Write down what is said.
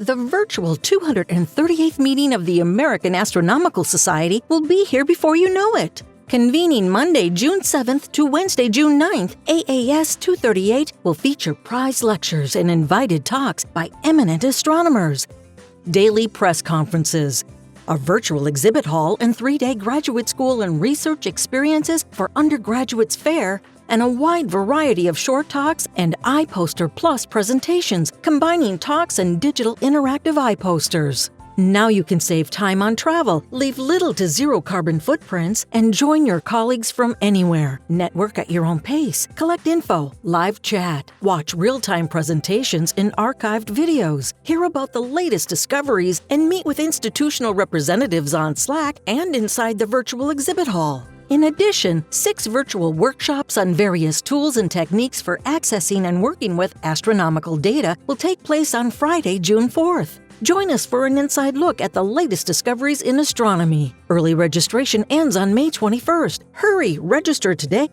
The virtual 238th meeting of the American Astronomical Society will be here before you know it. Convening Monday, June 7th to Wednesday, June 9th, AAS 238 will feature prize lectures and invited talks by eminent astronomers. Daily press conferences, a virtual exhibit hall and 3-day graduate school and research experiences for undergraduates fair, and a wide variety of short talks and iPoster-Plus presentations combining talks and digital interactive iPosters. Now you can save time on travel, leave little to zero carbon footprints, and join your colleagues from anywhere. Network at your own pace, collect info, live chat, watch real-time presentations and archived videos, hear about the latest discoveries, and meet with institutional representatives on Slack and inside the virtual exhibit hall. In addition, 6 virtual workshops on various tools and techniques for accessing and working with astronomical data will take place on Friday, June 4th. Join us for an inside look at the latest discoveries in astronomy. Early registration ends on May 21st. Hurry, register today